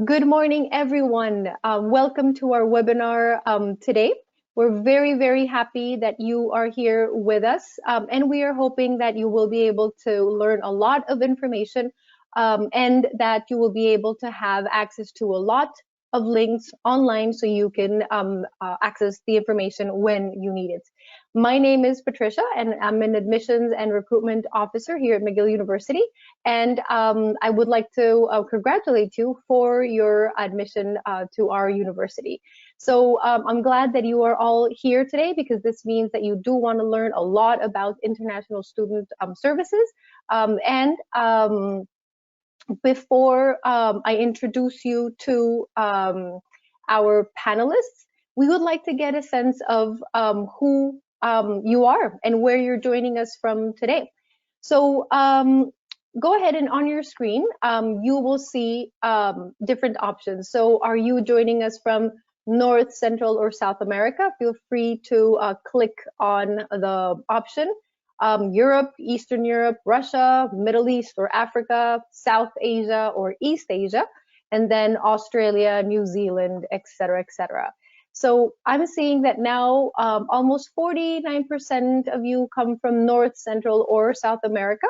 Good morning, everyone. Welcome to our webinar today. We're very, very happy that you are here with us, and we are hoping that you will be able to learn a lot of information and that you will be able to have access to a lot of links online so you can access the information when you need it. My name is Patricia, and I'm an admissions and recruitment officer here at McGill University. And I would like to congratulate you for your admission to our university. So I'm glad that you are all here today because this means that you do want to learn a lot about international student services. And before I introduce you to our panelists, we would like to get a sense of who you are and where you're joining us from today. So go ahead and on your screen, you will see different options. So are you joining us from North, Central, or South America? Feel free to click on the option. Europe, Eastern Europe, Russia, Middle East or Africa, South Asia or East Asia, and then Australia, New Zealand, etc., etc. So I'm seeing that now almost 49% of you come from North, Central, or South America.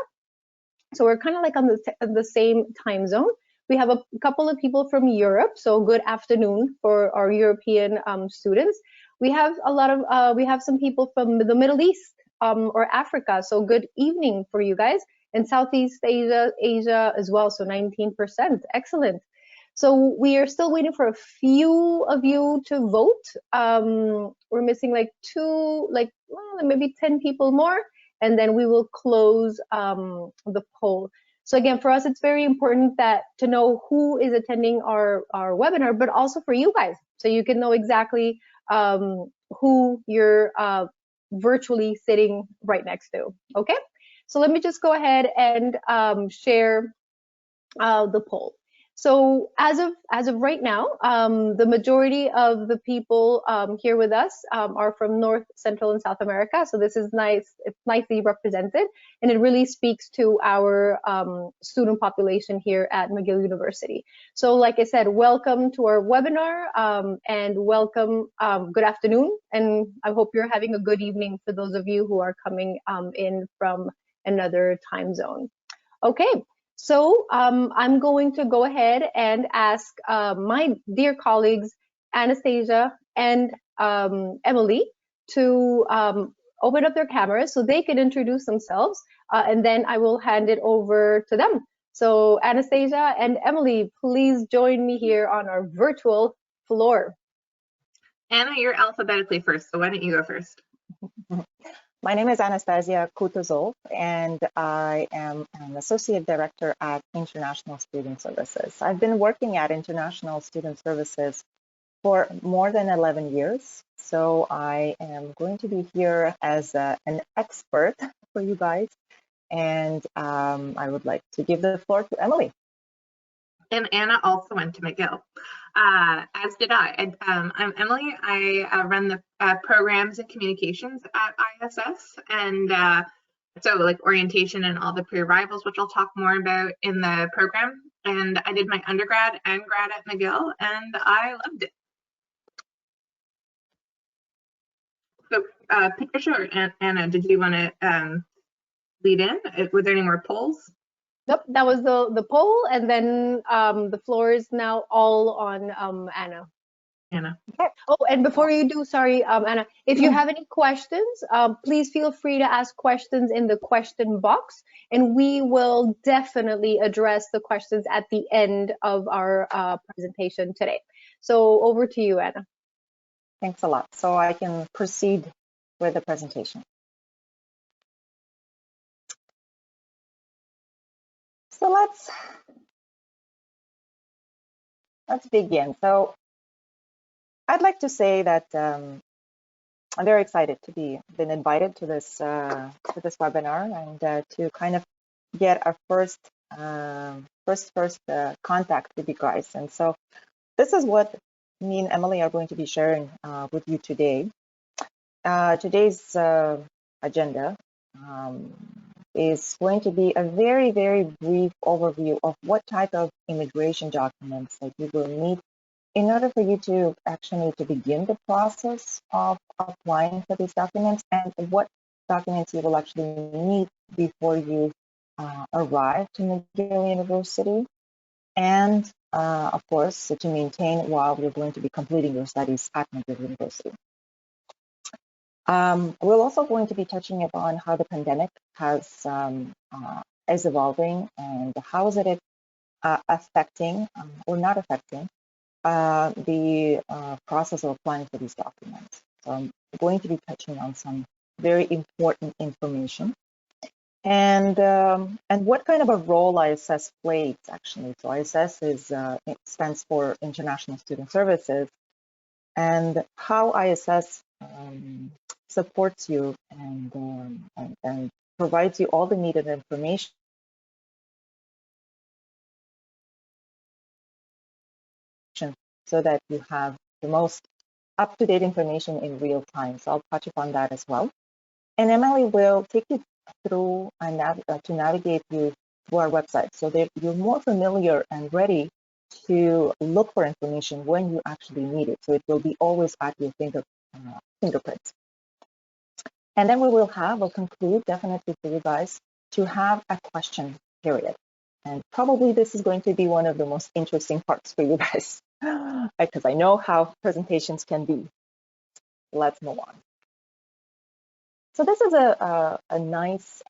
So we're kind of like on the same time zone. We have a couple of people from Europe, so good afternoon for our European students. We have we have some people from the Middle East or Africa, so good evening for you guys. And Southeast Asia as well, so 19%, excellent. So we are still waiting for a few of you to vote. We're missing like maybe 10 people more, and then we will close the poll. So again, for us, it's very important to know who is attending our webinar, but also for you guys, so you can know exactly who you're virtually sitting right next to, okay? So let me just go ahead and share the poll. So as of right now, the majority of the people here with us are from North, Central, and South America. So this is nice. It's nicely represented, and it really speaks to our student population here at McGill University. So like I said, welcome to our webinar and welcome, good afternoon, and I hope you're having a good evening for those of you who are coming in from another time zone. Okay. So I'm going to go ahead and ask my dear colleagues, Anastasia and Emily, to open up their cameras so they can introduce themselves, and then I will hand it over to them. So Anastasia and Emily, please join me here on our virtual floor. Anna, you're alphabetically first, so why don't you go first? My name is Anastasia Kutuzov, and I am an Associate Director at International Student Services. I've been working at International Student Services for more than 11 years, so I am going to be here as an expert for you guys, and I would like to give the floor to Emily. And Anna also went to McGill, as did I. I'm Emily. I run the programs and communications at ISS, and so like orientation and all the pre-arrivals, which I'll talk more about in the program. And I did my undergrad and grad at McGill, and I loved it. So Patricia or Anna, did you want to lead in? Were there any more polls? Nope, that was the poll, and then the floor is now all on Anna. Anna. Okay. Oh, and before you do, sorry, Anna, if you have any questions, please feel free to ask questions in the question box, and we will definitely address the questions at the end of our presentation today. So over to you, Anna. Thanks a lot. So I can proceed with the presentation. So let's begin. So I'd like to say that I'm very excited to been invited to this webinar and to kind of get our first contact with you guys. And so this is what me and Emily are going to be sharing with you today. Today's agenda is going to be a very, very brief overview of what type of immigration documents that you will need in order for you to actually to begin the process of applying for these documents, and what documents you will actually need before you arrive to McGill University, and of course to maintain while you're going to be completing your studies at McGill University. We're also going to be touching upon how the pandemic is evolving, and how is it affecting or not affecting the process of applying for these documents. So I'm going to be touching on some very important information, and what kind of a role ISS plays actually. So ISS it stands for International Student Services, and how ISS supports you and provides you all the needed information so that you have the most up-to-date information in real time. So I'll touch upon that as well. And Emily will take you through and to navigate you through our website so that you're more familiar and ready to look for information when you actually need it. So it will be always at your fingerprints. And then we'll conclude definitely for you guys to have a question period. And probably this is going to be one of the most interesting parts for you guys, because I know how presentations can be. Let's move on. So this is a nice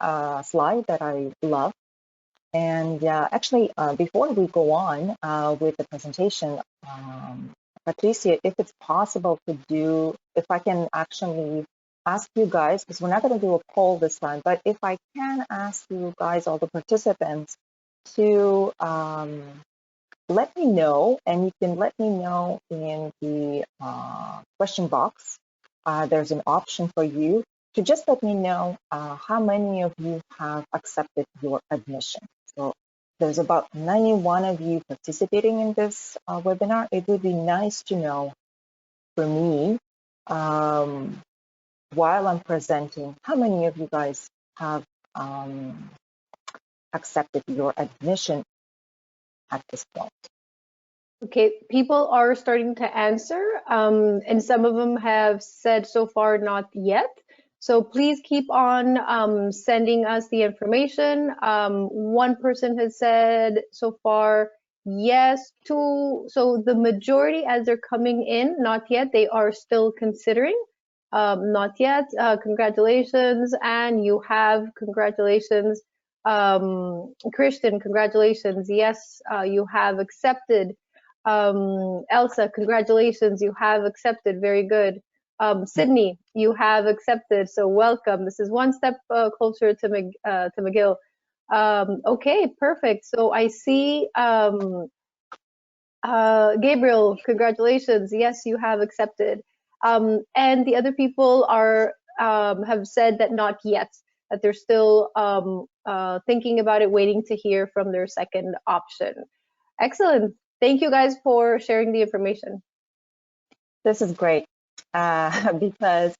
slide that I love. And actually, before we go on with the presentation, Patricia, if it's possible to do, if I can actually ask you guys, because we're not going to do a poll this time, but if I can ask you guys, all the participants, to let me know, and you can let me know in the question box. There's an option for you to just let me know how many of you have accepted your admission. So there's about 91 of you participating in this webinar. It would be nice to know for me, while I'm presenting, how many of you guys have accepted your admission at this point. Okay, people are starting to answer, and some of them have said so far not yet. So please keep on sending us the information. One person has said so far yes, two. So the majority, as they're coming in, not yet. They are still considering. Not yet. Congratulations, and you have congratulations. Christian, congratulations. Yes, you have accepted. Elsa, congratulations, you have accepted. Very good. Sydney, you have accepted, so welcome. This is one step closer to McGill. Okay, perfect. So I see Gabriel, congratulations. Yes, you have accepted. And the other people are have said that not yet, that they're still thinking about it, waiting to hear from their second option. Excellent. Thank you guys for sharing the information. This is great because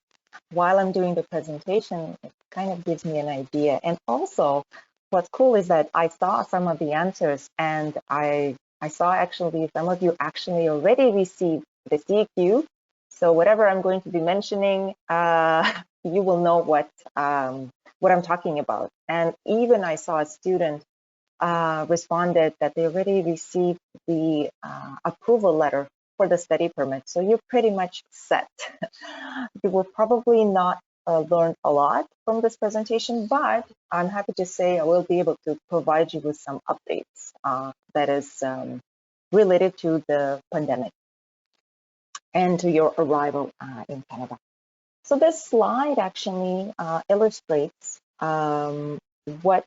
while I'm doing the presentation, it kind of gives me an idea. And also, what's cool is that I saw some of the answers, and I saw actually some of you actually already received the CQ. So whatever I'm going to be mentioning, you will know what I'm talking about. And even I saw a student responded that they already received the approval letter for the study permit. So you're pretty much set. You will probably not learn a lot from this presentation, but I'm happy to say I will be able to provide you with some updates that is related to the pandemic and to your arrival in Canada. So this slide actually illustrates what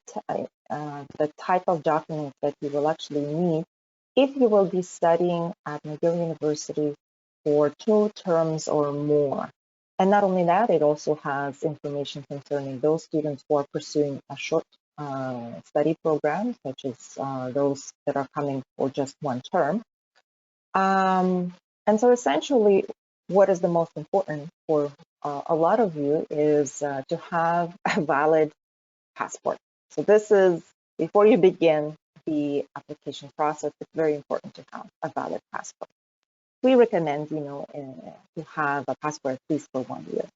the type of documents that you will actually need if you will be studying at McGill University for 2 terms or more. And not only that, it also has information concerning those students who are pursuing a short study program, such as those that are coming for just 1 term. And so essentially, what is the most important for a lot of you is to have a valid passport. So this is, before you begin the application process, it's very important to have a valid passport. We recommend, to have a passport at least for 1 year.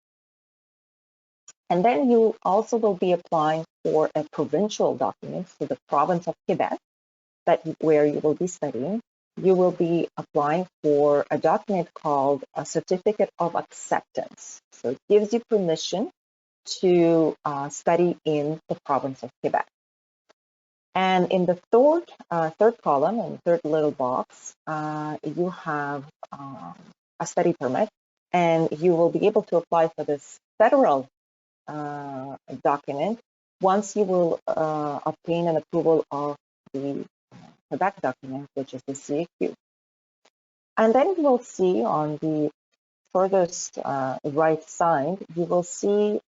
And then you also will be applying for a provincial document for the province of Quebec, where you will be studying. You will be applying for a document called a certificate of acceptance. So it gives you permission to study in the province of Quebec. And in the third column and third little box, you have a study permit, and you will be able to apply for this federal document once you will obtain an approval of the Quebec document, which is the CAQ. And then you will see on the furthest right side, you will see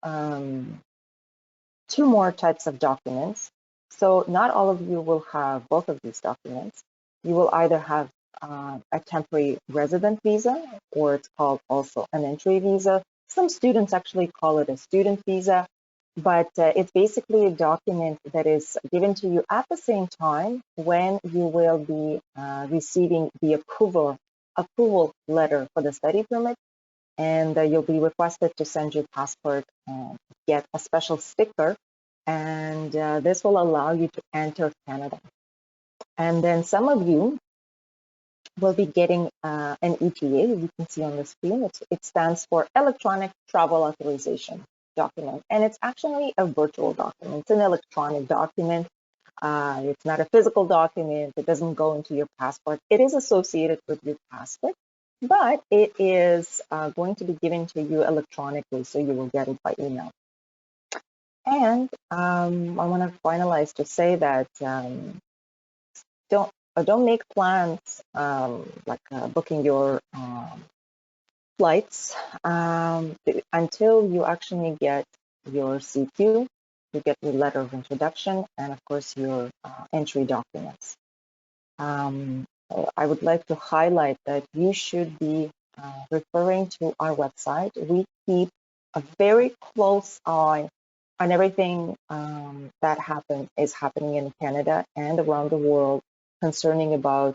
two more types of documents. So not all of you will have both of these documents. You will either have a temporary resident visa, or it's called also an entry visa. Some students actually call it a student visa, but it's basically a document that is given to you at the same time when you will be receiving the approval letter for the study permit, and you'll be requested to send your passport and get a special sticker, and this will allow you to enter Canada. And then some of you will be getting an ETA, as you can see on the screen. It stands for Electronic Travel Authorization document, and it's actually a virtual document. It's an electronic document. It's not a physical document. It doesn't go into your passport. It is associated with your passport, but it is going to be given to you electronically, so you will get it by email. And I want to finalize to say that don't make plans like booking your flights until you actually get your CQ, you get your letter of introduction, and of course your entry documents. I would like to highlight that you should be referring to our website. We keep a very close eye on everything that is happening in Canada and around the world concerning about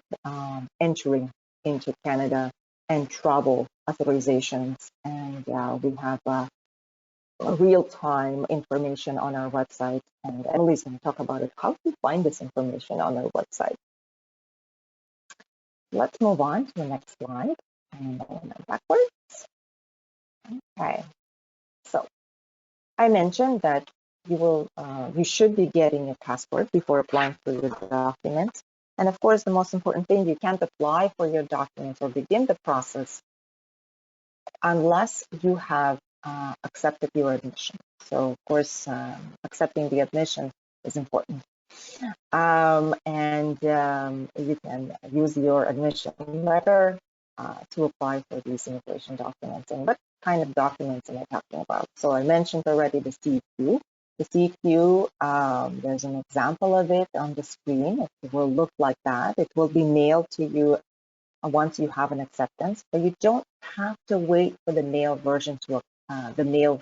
entering into Canada and travel authorizations. And we have real-time information on our website. And Emily's going to talk about it. How to find this information on our website. Let's move on to the next slide. And then backwards. Okay. So I mentioned that you should be getting a passport before applying for your documents. And of course, the most important thing, you can't apply for your documents or begin the process unless you have accepted your admission. So of course, accepting the admission is important. You can use your admission letter to apply for these immigration documents. And what kind of documents am I talking about? So I mentioned already the CQ. The CQ, there's an example of it on the screen. It will look like that. It will be mailed to you once you have an acceptance, but you don't have to wait for the mail version the mail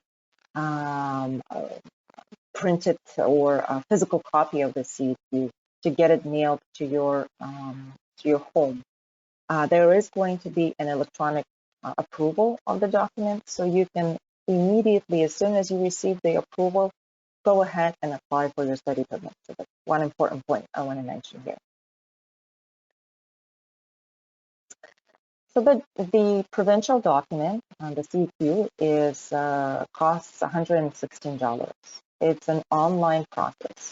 printed or a physical copy of the CQ to get it mailed to your home. There is going to be an electronic approval of the document, so you can immediately, as soon as you receive the approval, go ahead and apply for your study permit. So that's one important point I want to mention here. So the provincial document, the CQ, costs $116. It's an online process.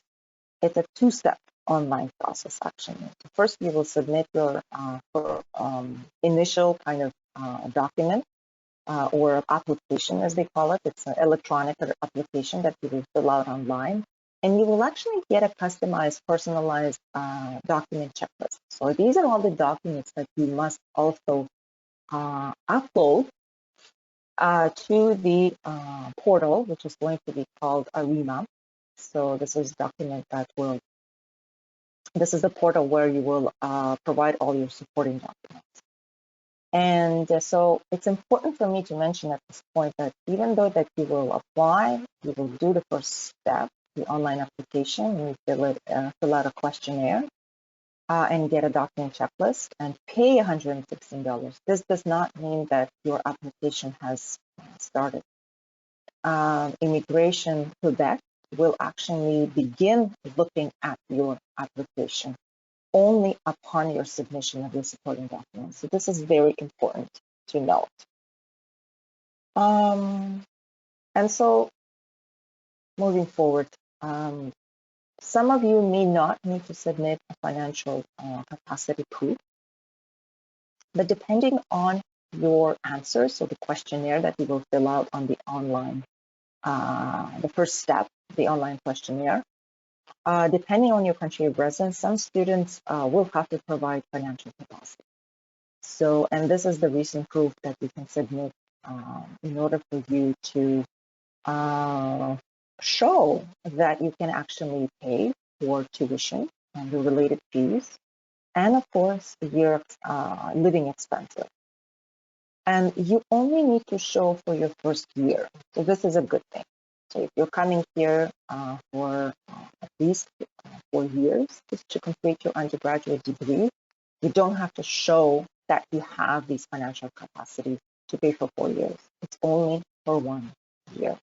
It's a two-step online process, actually. First, you will submit your initial kind of document or application, as they call it. It's an electronic application that you will fill out online. And you will actually get a customized, personalized document checklist. So these are all the documents that you must also upload to the portal, which is going to be called Arima. So this is this is the portal where you will provide all your supporting documents. And so it's important for me to mention at this point that even though that you will apply, you will do the first step, the online application. You fill out a questionnaire and get a document checklist and pay $116. This does not mean that your application has started. Immigration Quebec will actually begin looking at your application only upon your submission of your supporting documents. So this is very important to note. And so moving forward, some of you may not need to submit a financial capacity proof, but depending on your answers, so the questionnaire that you will fill out on the online, the first step, the online questionnaire, depending on your country of residence, some students will have to provide financial capacity. So, and this is the recent proof that you can submit in order for you to show that you can actually pay for tuition and the related fees, and of course, your living expenses. And you only need to show for your first year. So this is a good thing. So if you're coming here for at least 4 years just to complete your undergraduate degree, you don't have to show that you have these financial capacity to pay for 4 years. It's only for 1 year.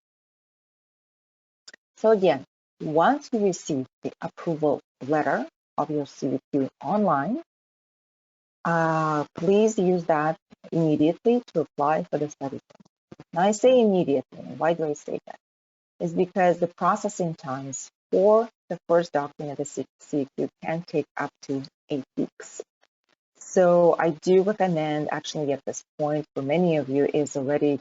So again, once you receive the approval letter of your CEQ online, please use that immediately to apply for the study permit. Now I say immediately. Why do I say that? Is because the processing times for the first document of the CEQ can take up to 8 weeks. So I do recommend, actually at this point, for many of you, is already,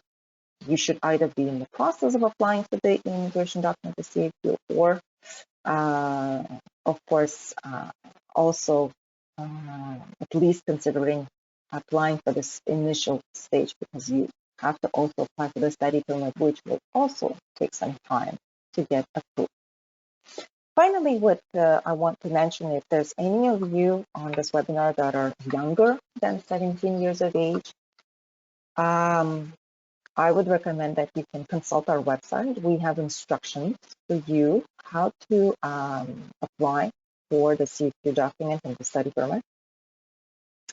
you should either be in the process of applying for the immigration document, the CEQ, or of course, also at least considering applying for this initial stage, because you have to also apply for the study permit, which will also take some time to get approved. Finally, what I want to mention, if there's any of you on this webinar that are younger than 17 years of age, I would recommend that you can consult our website. We have instructions for you how to apply for the CEQ document and the study permit,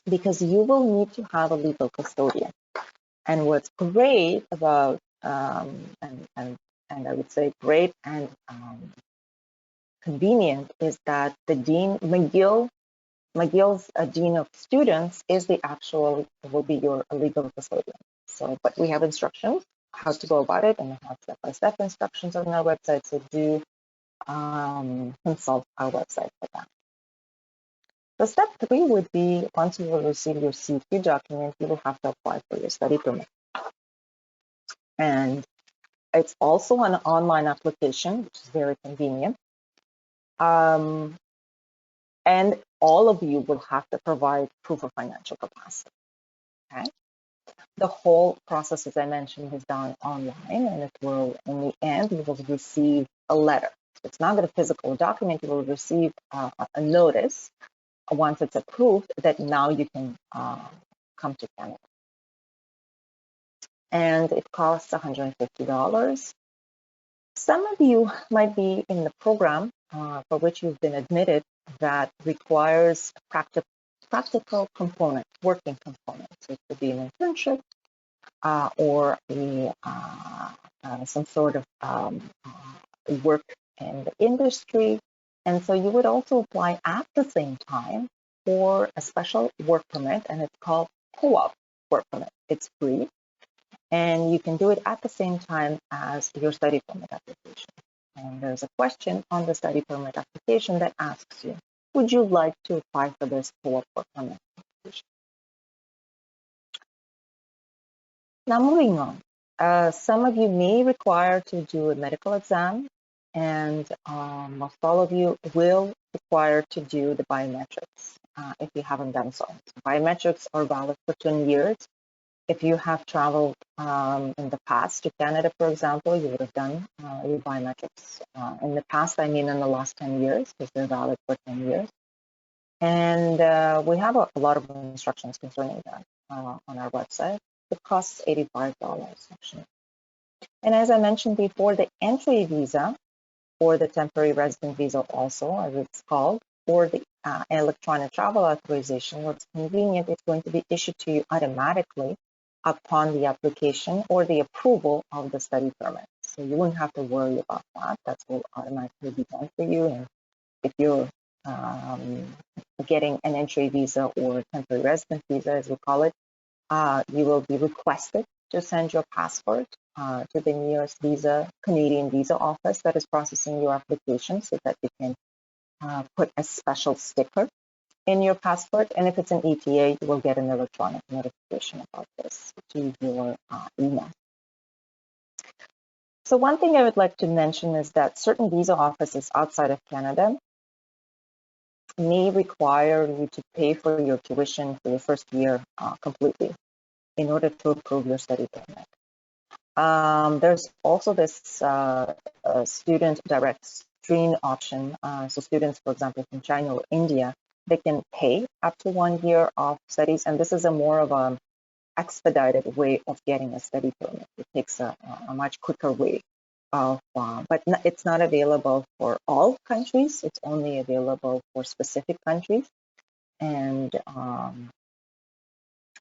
because you will need to have a legal custodian. And what's great about, and I would say great and convenient, is that the dean, McGill's dean of students is the actual, will be your legal custodian. So, but we have instructions how to go about it, and we have step-by-step instructions on our website. So do consult our website for that. So step 3 would be, once you will receive your CEQ document, you will have to apply for your study permit. And it's also an online application, which is very convenient. And all of you will have to provide proof of financial capacity. Okay. The whole process, as I mentioned, is done online, and it will, in the end, you will receive a letter. It's not a physical document. You will receive a notice once it's approved that now you can come to Canada. And it costs $150. Some of you might be in the program for which you've been admitted that requires practical component, working component. So it could be an internship or some sort of work in the industry. And so you would also apply at the same time for a special work permit, and it's called co-op work permit. It's free, and you can do it at the same time as your study permit application. And there's a question on the study permit application that asks you, would you like to apply for this co-op work permit application? Now moving on, some of you may require to do a medical exam, and most all of you will require to do the biometrics if you haven't done so. Biometrics are valid for 10 years. If you have traveled in the past to Canada, for example, you would have done your biometrics. In the past, I mean in the last 10 years, because they're valid for 10 years. And we have a lot of instructions concerning that on our website. It costs $85 actually. And as I mentioned before, the entry visa or the temporary resident visa also, as it's called, or the electronic travel authorization, what's convenient, it's going to be issued to you automatically upon the application or the approval of the study permit. So you wouldn't have to worry about that. That will automatically be done for you. And if you're getting an entry visa or temporary resident visa, as we call it, you will be requested to send your passport to the nearest Canadian visa office that is processing your application so that you can put a special sticker in your passport. And if it's an ETA, you will get an electronic notification about this to your email. So one thing I would like to mention is that certain visa offices outside of Canada may require you to pay for your tuition for your first year completely in order to approve your study permit. There's also this student direct stream option. So students, for example, from China or India, they can pay up to 1 year of studies, and this is a more of an expedited way of getting a study permit. It takes a much quicker way of, but it's not available for all countries. It's only available for specific countries, and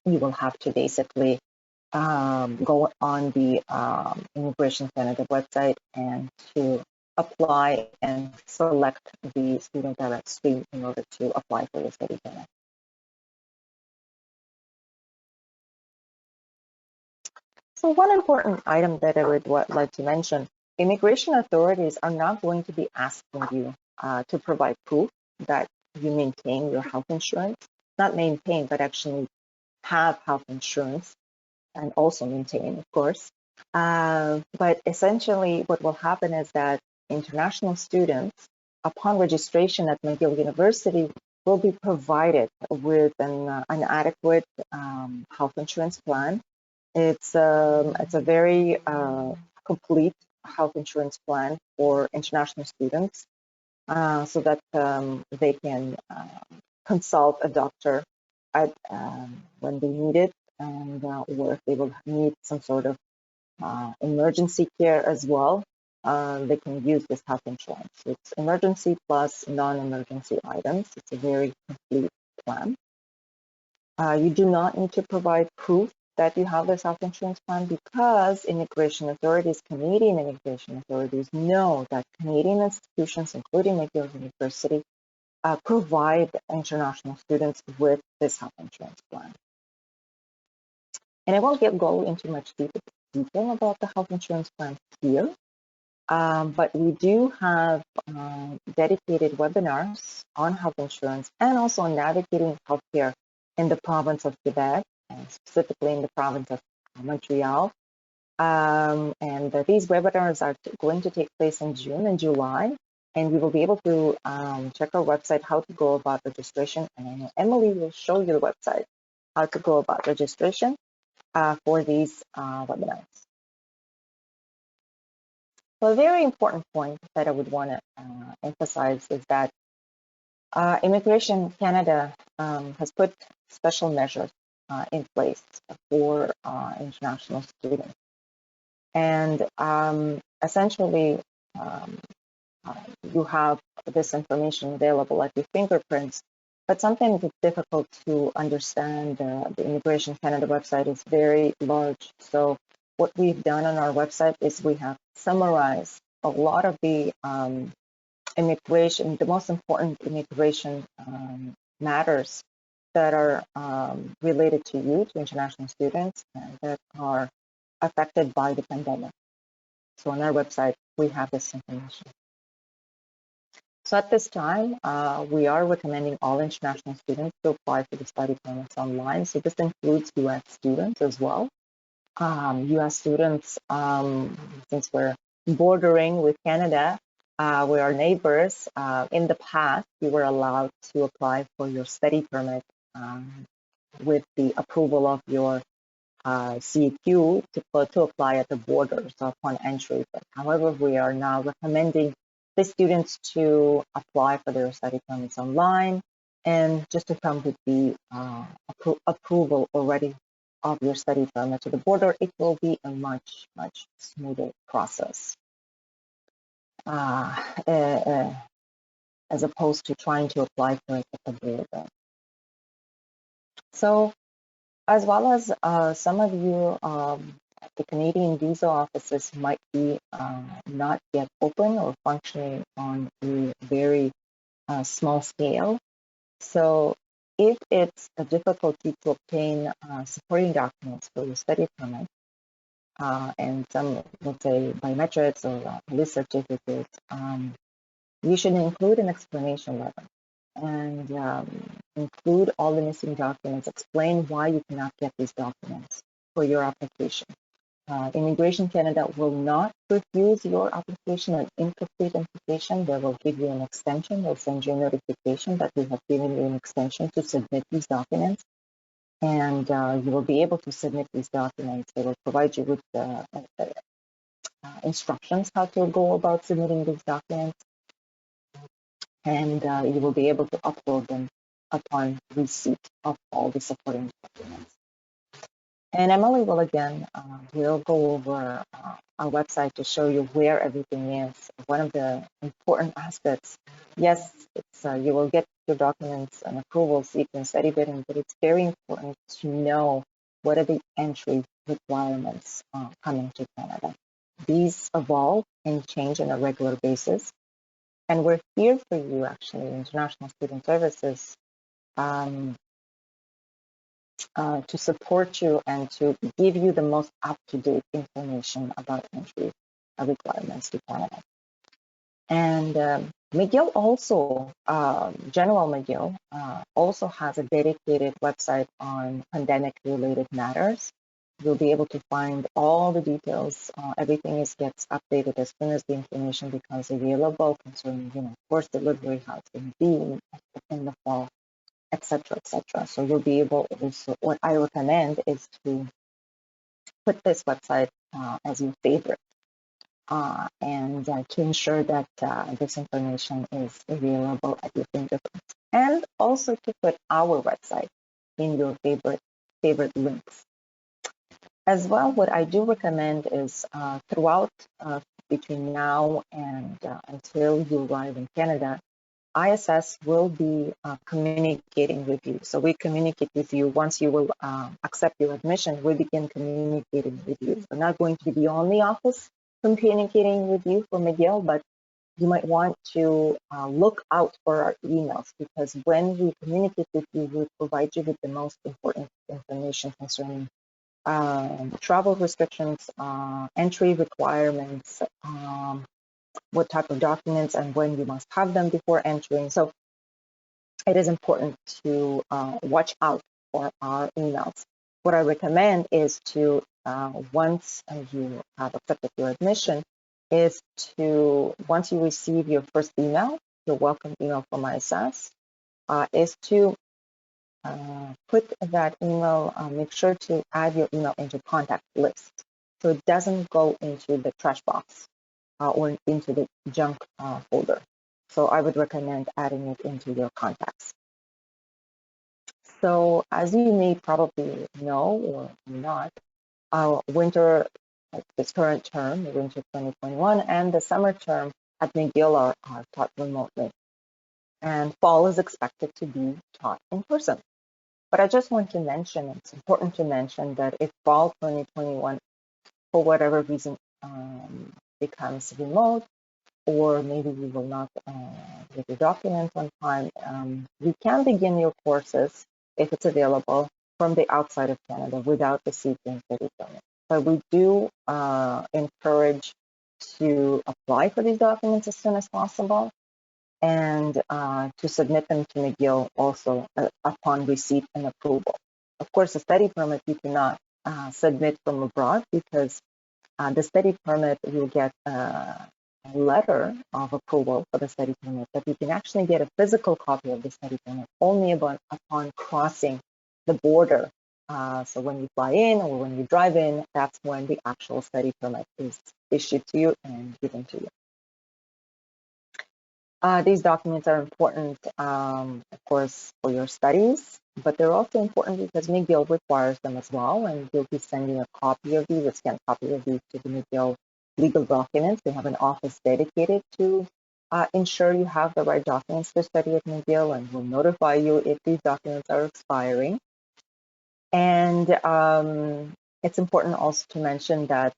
you will have to basically go on the Immigration Canada website and to apply and select the student direct stream in order to apply for the study permit. So one important item that I would like to mention, immigration authorities are not going to be asking you to provide proof that you maintain your health insurance, not maintain, but actually have health insurance and also maintain, of course. But essentially what will happen is that international students, upon registration at McGill University, will be provided with an adequate health insurance plan. It's a very complete health insurance plan for international students so that they can consult a doctor when they need it, and or if they will need some sort of emergency care as well, they can use this health insurance. It's emergency plus non-emergency items. It's a very complete plan. You do not need to provide proof that you have this health insurance plan because immigration authorities, Canadian immigration authorities, know that Canadian institutions, including McGill University, provide international students with this health insurance plan. And I won't go into much detail about the health insurance plan here, but we do have dedicated webinars on health insurance and also on navigating healthcare in the province of Quebec, and specifically in the province of Montreal. And these webinars are going to take place in June and July, and you will be able to check our website how to go about registration. And I know Emily will show you the website how to go about registration for these webinars. So a very important point that I would want to emphasize is that Immigration Canada has put special measures in place for international students. And essentially, you have this information available at your fingerprints, but something that's difficult to understand. The Immigration Canada website is very large. So what we've done on our website is we have summarized a lot of the the most important immigration matters that are related to you, to international students, and that are affected by the pandemic. So on our website, we have this information. So at this time, we are recommending all international students to apply for the study permits online. So this includes U.S. students as well. U.S. students, since we're bordering with Canada, we are neighbors. In the past, you were allowed to apply for your study permit with the approval of your CEQ to apply at the border, so upon entry. But however, we are now recommending the students to apply for their study permits online and just to come with the approval already of your study permit to the border. It will be a much, much smoother process. uh, uh, as opposed to trying to apply for it at the very end. So, as well as some of you, the Canadian visa offices might be not yet open or functioning on a very small scale. So if it's a difficulty to obtain supporting documents for your study permit and some, let's say, biometrics or police certificates, you should include an explanation letter and include all the missing documents. Explain why you cannot get these documents for your application. Immigration Canada will not refuse your application, an incomplete application. They will give you an extension. They'll send you a notification that we have given you an extension to submit these documents. And you will be able to submit these documents. They will provide you with instructions how to go about submitting these documents. And you will be able to upload them upon receipt of all the supporting documents. And Emily will again, we'll go over our website to show you where everything is. One of the important aspects, yes, it's you will get your documents and approvals so you can study bidding, but it's very important to know what are the entry requirements coming to Canada. These evolve and change on a regular basis. And we're here for you, actually, International Student Services, to support you and to give you the most up-to-date information about entry requirements to Canada. And McGill also, General McGill, also has a dedicated website on pandemic-related matters. You'll be able to find all the details. Everything gets updated as soon as the information becomes available concerning, course delivery, how it's going to be in the fall, etc., etc. So you'll be able also, what I recommend is to put this website as your favorite and to ensure that this information is available at your fingertips. And also to put our website in your favorite links. As well, what I do recommend is throughout between now and until you arrive in Canada, ISS will be communicating with you. So we communicate with you once you will accept your admission. We begin communicating with you. We're not going to be the only office communicating with you for McGill, but you might want to look out for our emails, because when we communicate with you, we provide you with the most important information concerning travel restrictions, entry requirements, what type of documents and when you must have them before entering. So it is important to watch out for our emails. What I recommend is to, once you have accepted your admission, is to, once you receive your first email, your welcome email from ISS, is to put that email, make sure to add your email into contact list so it doesn't go into the trash box or into the junk folder. So I would recommend adding it into your contacts. So as you may probably know or not, our winter, this current term, the winter 2021, and the summer term at McGill are taught remotely. And fall is expected to be taught in person. But I just want to mention, it's important to mention that if fall 2021, for whatever reason, becomes remote, or maybe you will not get your documents on time, you can begin your courses, if it's available, from the outside of Canada without the CP study permit. But we do encourage to apply for these documents as soon as possible and to submit them to McGill also upon receipt and approval. Of course, the study permit you cannot submit from abroad, because the study permit, you'll get a letter of approval for the study permit, but you can actually get a physical copy of the study permit only upon crossing the border. So when you fly in or when you drive in, that's when the actual study permit is issued to you and given to you. These documents are important, of course, for your studies, but they're also important because McGill requires them as well, and we'll be sending a copy of these, a scanned copy of these to the McGill legal documents. We have an office dedicated to ensure you have the right documents to study at McGill, and we'll notify you if these documents are expiring. And it's important also to mention that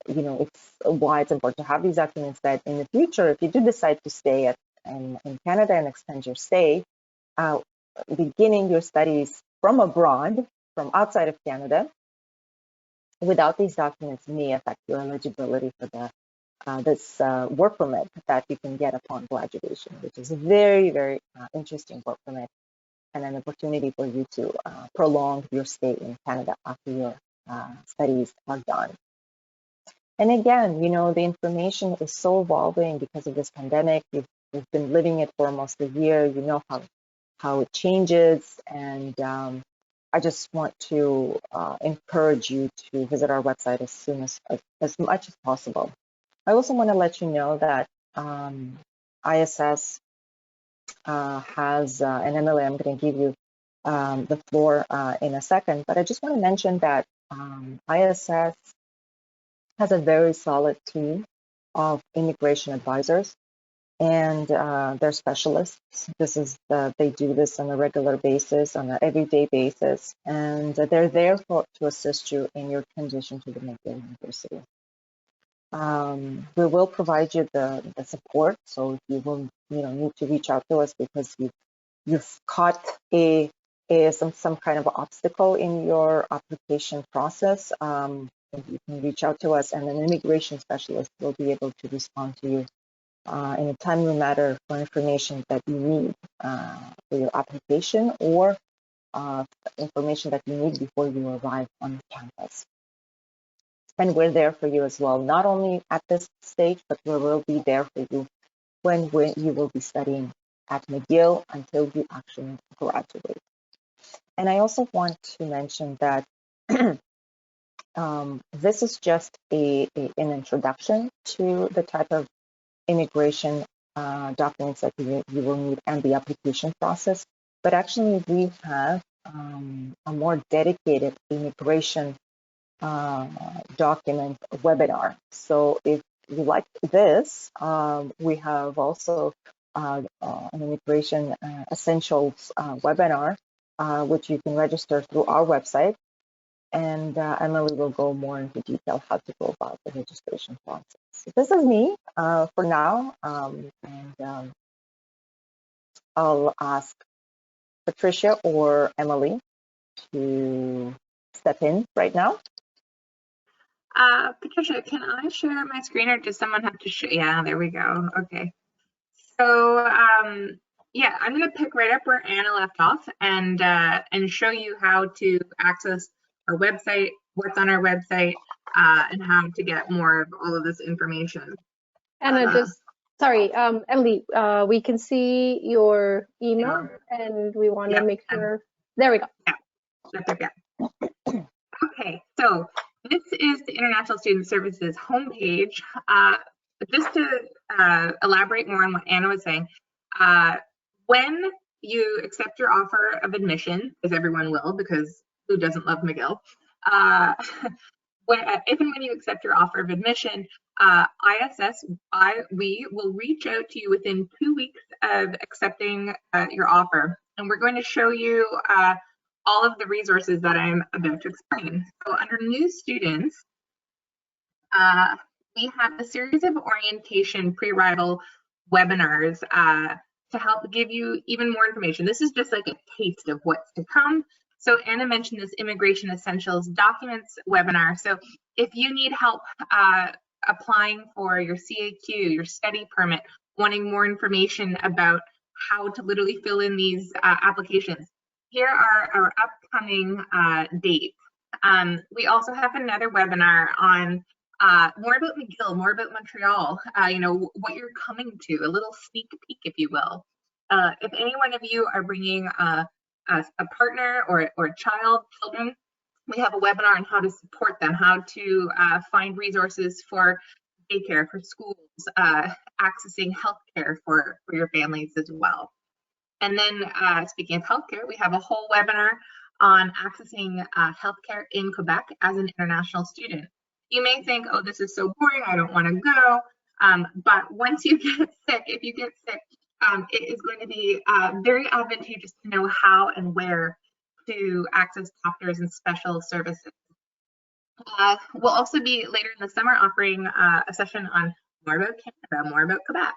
it's why it's important to have these documents, that in the future, if you do decide to stay in Canada and extend your stay, beginning your studies from abroad, from outside of Canada, without these documents may affect your eligibility for this work permit that you can get upon graduation, which is a very, very interesting work permit and an opportunity for you to prolong your stay in Canada after your studies are done. And again, the information is so evolving because of this pandemic. We've been living it for almost a year. You know how it changes, and I just want to encourage you to visit our website as much as possible. I also want to let you know that ISS has an MLA. I'm going to give you the floor in a second, but I just want to mention that ISS has a very solid team of immigration advisors, and they're specialists. They do this on a regular basis, on an everyday basis, and they're there to assist you in your transition to the McGill University. We will provide you the support, so if you will need to reach out to us because you've caught some kind of obstacle in your application process, you can reach out to us, and an immigration specialist will be able to respond to you in a timely manner for information that you need for your application, or information that you need before you arrive on campus. And we're there for you as well, not only at this stage, but we will be there for you when you will be studying at McGill until you actually graduate. And I also want to mention that this is just an introduction to the type of immigration documents that you will need and the application process. But actually, we have a more dedicated immigration document webinar. So if you like this, we have also an immigration essentials webinar, which you can register through our website. And Emily will go more into detail how to go about the registration process. So this is me for now, and I'll ask Patricia or Emily to step in right now. Patricia, can I share my screen, or does someone have to share? Yeah, there we go. Okay. So yeah, I'm going to pick right up where Anna left off and show you how to access our website, what's on our website, and how to get more of all of this information. Anna, sorry, Emily, we can see your email, and we want to make sure. There we go. Yeah, that's okay. Okay, so this is the International Student Services homepage. Just to elaborate more on what Anna was saying, when you accept your offer of admission, as everyone will, because who doesn't love McGill? If and when you accept your offer of admission, we will reach out to you within 2 weeks of accepting your offer, and we're going to show you all of the resources that I'm about to explain. So under new students, we have a series of orientation pre-arrival webinars to help give you even more information. This is just like a taste of what's to come. So Anna mentioned this Immigration Essentials Documents webinar. So if you need help applying for your CAQ, your study permit, wanting more information about how to literally fill in these applications, here are our upcoming dates. We also have another webinar on more about McGill, more about Montreal, what you're coming to, a little sneak peek, if you will. If any one of you are bringing a partner or a children, we have a webinar on how to support them, how to find resources for daycare, for schools, accessing healthcare for your families as well. And then speaking of healthcare, we have a whole webinar on accessing healthcare in Quebec as an international student. You may think, oh, this is so boring, I don't want to go. But once you get sick, if you get sick, it is going to be very advantageous to know how and where to access doctors and special services. We'll also be later in the summer offering a session on more about Canada, more about Quebec.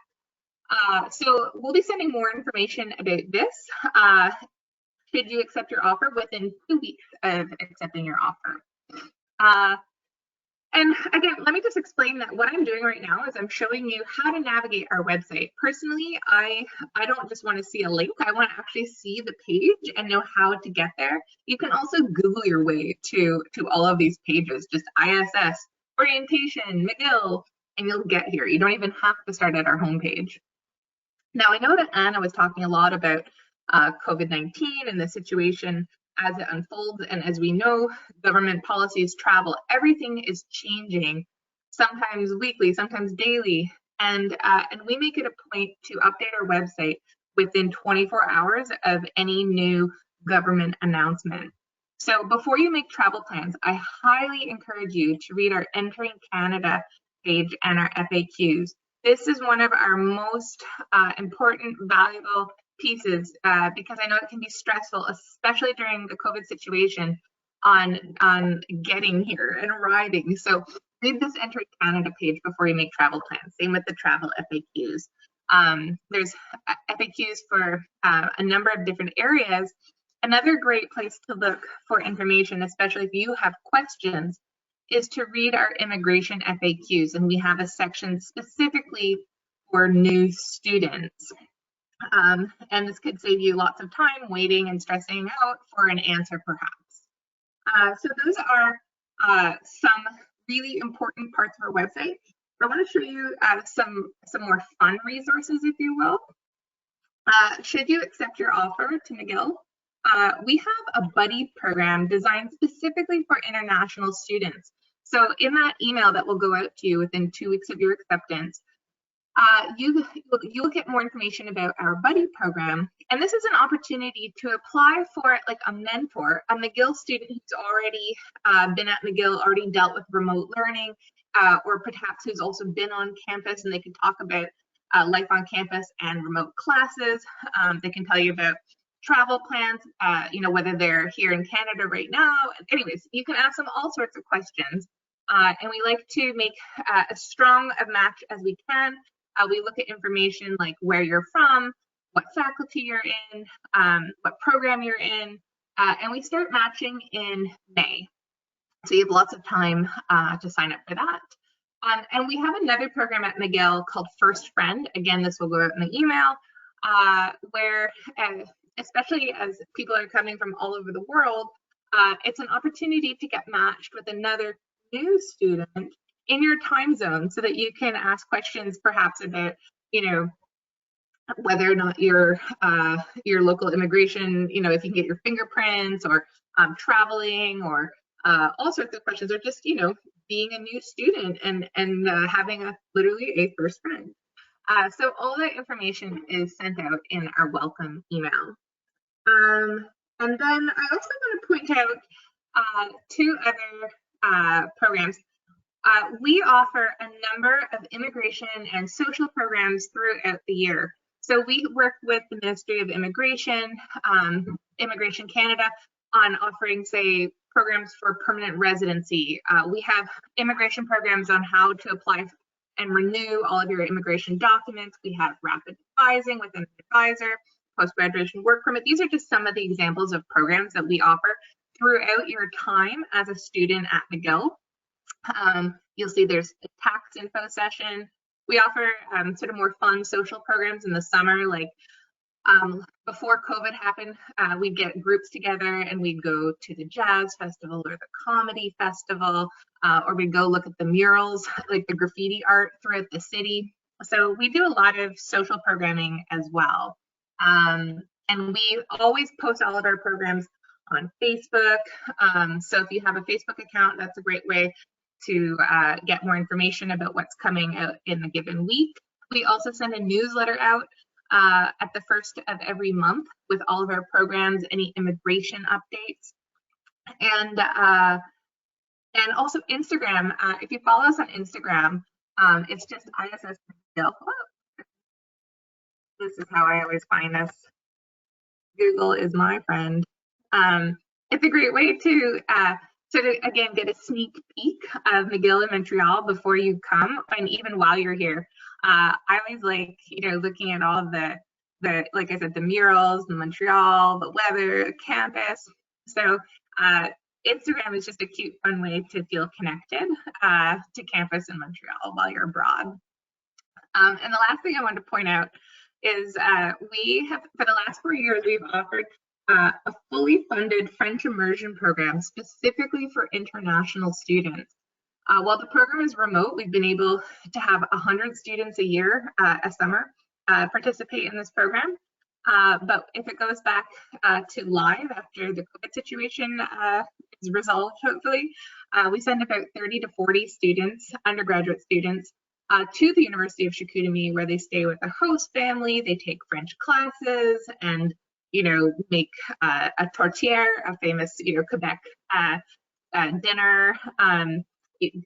So we'll be sending more information about this should you accept your offer within 2 weeks of accepting your offer. And again, let me just explain that what I'm doing right now is I'm showing you how to navigate our website. Personally, I don't just want to see a link. I want to actually see the page and know how to get there. You can also Google your way to all of these pages, just ISS, orientation, McGill, and you'll get here. You don't even have to start at our homepage. Now, I know that Anna was talking a lot about COVID-19 and the situation as it unfolds. And as we know, government policies, travel, everything is changing, sometimes weekly, sometimes daily. And we make it a point to update our website within 24 hours of any new government announcement. So before you make travel plans, I highly encourage you to read our Entering Canada page and our FAQs. This is one of our most important, valuable pieces because I know it can be stressful, especially during the COVID situation on getting here and arriving. So read this Enter Canada page before you make travel plans. Same with the travel FAQs. There's FAQs for a number of different areas. Another great place to look for information, especially if you have questions, is to read our immigration FAQs, and we have a section specifically for new students. And this could save you lots of time waiting and stressing out for an answer, perhaps. So those are some really important parts of our website. I want to show you some more fun resources, if you will. Should you accept your offer to McGill, we have a buddy program designed specifically for international students. So in that email that will go out to you within 2 weeks of your acceptance, you'll get more information about our buddy program. And this is an opportunity to apply for like a mentor, a McGill student who's already been at McGill, already dealt with remote learning, or perhaps who's also been on campus, and they can talk about life on campus and remote classes. They can tell you about travel plans, whether they're here in Canada right now. Anyways, you can ask them all sorts of questions. And we like to make as strong a match as we can. We look at information like where you're from, what faculty you're in, what program you're in, and we start matching in May. So you have lots of time to sign up for that. And we have another program at McGill called First Friend. Again, this will go out in the email, where especially as people are coming from all over the world, it's an opportunity to get matched with another new student in your time zone so that you can ask questions perhaps about, whether or not your local immigration, if you can get your fingerprints, or traveling, or all sorts of questions, or just, being a new student and having literally a first friend. So all that information is sent out in our welcome email. And then I also want to point out 2 other programs. We offer a number of immigration and social programs throughout the year. So we work with the Ministry of Immigration, Immigration Canada, on offering, say, programs for permanent residency. We have immigration programs on how to apply and renew all of your immigration documents. We have rapid advising with an advisor, post-graduation work permit. These are just some of the examples of programs that we offer throughout your time as a student at McGill. You'll see there's a tax info session. We offer sort of more fun social programs in the summer, like before COVID happened, we'd get groups together and we'd go to the jazz festival or the comedy festival, or we'd go look at the murals, like the graffiti art throughout the city. So we do a lot of social programming as well. And we always post all of our programs on Facebook. So if you have a Facebook account, that's a great way to get more information about what's coming out in a given week. We also send a newsletter out at the first of every month with all of our programs, any immigration updates. And also Instagram, if you follow us on Instagram, it's just ISS McGill. This is how I always find us. Google is my friend. It's a great way to sort of, again, get a sneak peek of McGill in Montreal before you come, and even while you're here. I always like, looking at all of the, like I said, the murals, the Montreal, the weather, the campus. So Instagram is just a cute, fun way to feel connected to campus in Montreal while you're abroad. And the last thing I wanted to point out is we have, for the last 4 years, we've offered a fully funded French immersion program specifically for international students. While the program is remote, we've been able to have 100 students a year, a summer, participate in this program. But if it goes back to live after the COVID situation is resolved, hopefully, we send about 30 to 40 students, undergraduate students, to the University of Chicoutimi, where they stay with a host family, they take French classes, and make a tourtière, a famous Quebec dinner,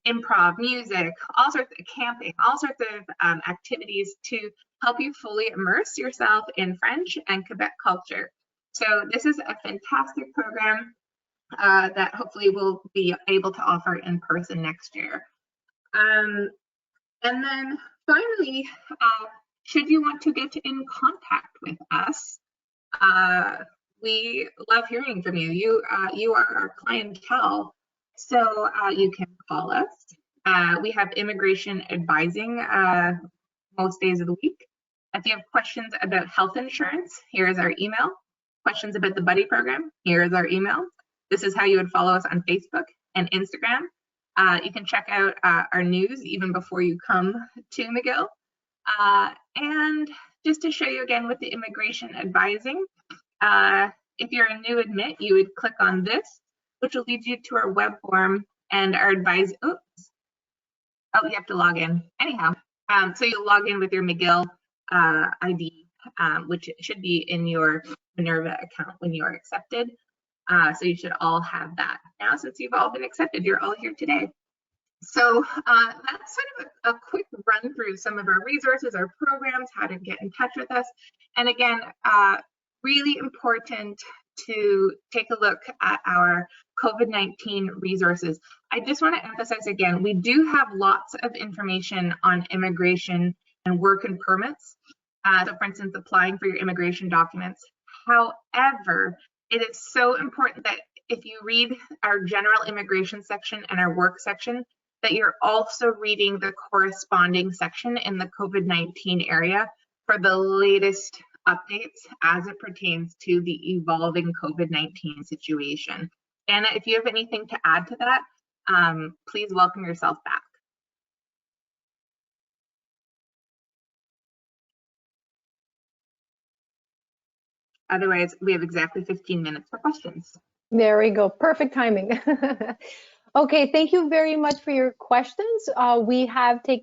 improv, music, all sorts of camping, all sorts of activities to help you fully immerse yourself in French and Quebec culture. So this is a fantastic program that hopefully we'll be able to offer in person next year. And then finally, should you want to get in contact with us, we love hearing from you. You are our clientele, so you can call us. We have immigration advising most days of the week. If you have questions about health insurance, here is our email. Questions about the buddy program, here is our email. This is how you would follow us on Facebook and Instagram. You can check out our news even before you come to McGill. And just to show you again with the immigration advising, if you're a new admit, you would click on this, which will lead you to our web form and our advise. Oops. Oh, you have to log in. Anyhow, so you'll log in with your McGill ID, which should be in your Minerva account when you are accepted. So you should all have that now, since you've all been accepted. You're all here today. So that's sort of a quick run through some of our resources, our programs, how to get in touch with us. And again, really important to take a look at our COVID-19 resources. I just want to emphasize again, we do have lots of information on immigration and work and permits. So for instance, applying for your immigration documents. However, it is so important that if you read our general immigration section and our work section, that you're also reading the corresponding section in the COVID-19 area for the latest updates as it pertains to the evolving COVID-19 situation. Anna, if you have anything to add to that, please welcome yourself back. Otherwise, we have exactly 15 minutes for questions. There we go. Perfect timing. Okay, thank you very much for your questions. We have taken